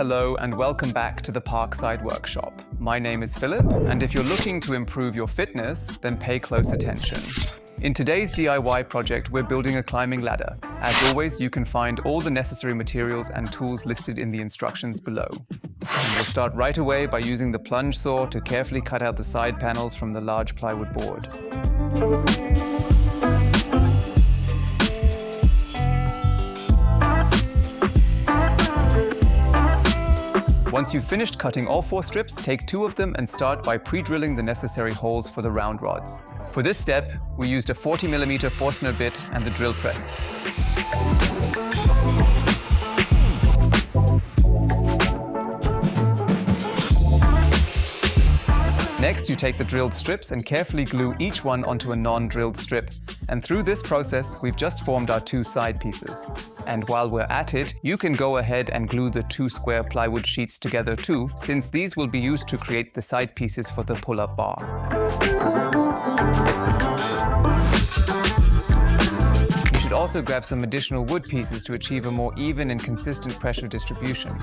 hello and welcome back to the Parkside workshop. My name is Philip, and if you're looking to improve your fitness, then pay close attention. In today's DIY project, we're building a climbing ladder. As always, you can find all the necessary materials and tools listed in the instructions below. And we'll start right away by using the plunge saw to carefully cut out the side panels from the large plywood board. Once you've finished cutting all 4 strips, take 2 of them and start by pre-drilling the necessary holes for the round rods. For this step, we used a 40mm Forstner bit and the drill press. Next, you take the drilled strips and carefully glue each one onto a non-drilled strip. And through this process, we've just formed our 2 side pieces. And while we're at it, you can go ahead and glue the 2 square plywood sheets together too, since these will be used to create the side pieces for the pull-up bar. You should also grab some additional wood pieces to achieve a more even and consistent pressure distribution.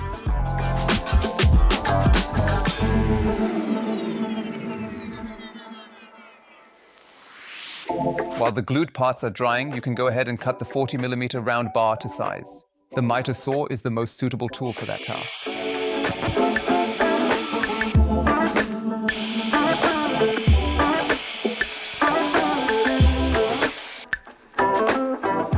While the glued parts are drying, you can go ahead and cut the 40mm round bar to size. The mitre saw is the most suitable tool for that task.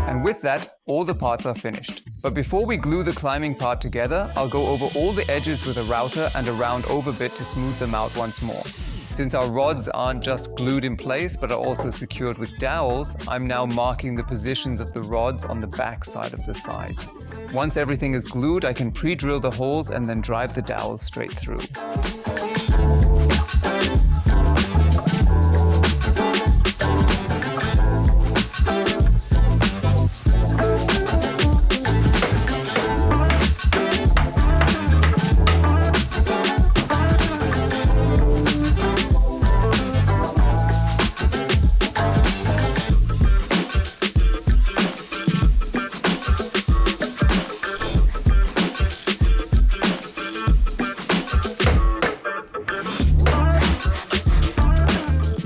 And with that, all the parts are finished. But before we glue the climbing part together, I'll go over all the edges with a router and a round over bit to smooth them out once more. Since our rods aren't just glued in place but are also secured with dowels, I'm now marking the positions of the rods on the back side of the sides. Once everything is glued, I can pre-drill the holes and then drive the dowels straight through.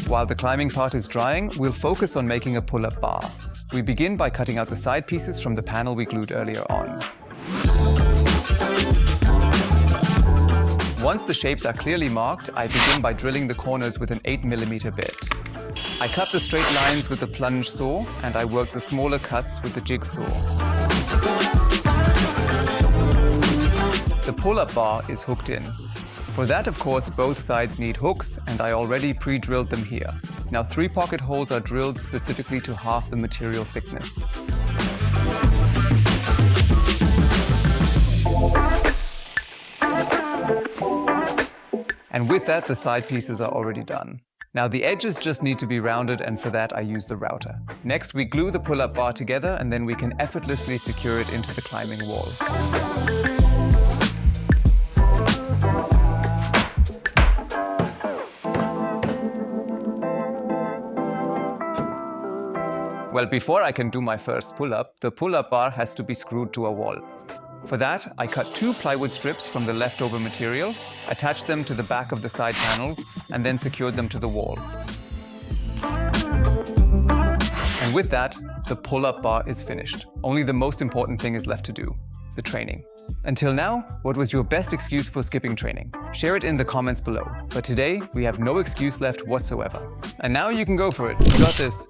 While the climbing part is drying, we'll focus on making a pull-up bar. We begin by cutting out the side pieces from the panel we glued earlier on. Once the shapes are clearly marked, I begin by drilling the corners with an 8mm bit. I cut the straight lines with the plunge saw, and I work the smaller cuts with the jigsaw. The pull-up bar is hooked in. For that, of course, both sides need hooks, and I already pre-drilled them here. Now 3 pocket holes are drilled specifically to half the material thickness. And with that, the side pieces are already done. Now the edges just need to be rounded, and for that I use the router. Next, we glue the pull-up bar together, and then we can effortlessly secure it into the climbing wall. Well, before I can do my first pull-up, the pull-up bar has to be screwed to a wall. For that, I cut 2 plywood strips from the leftover material, attached them to the back of the side panels, and then secured them to the wall. And with that, the pull-up bar is finished. Only the most important thing is left to do: the training. Until now, what was your best excuse for skipping training? Share it in the comments below. But today, we have no excuse left whatsoever. And now you can go for it. You got this.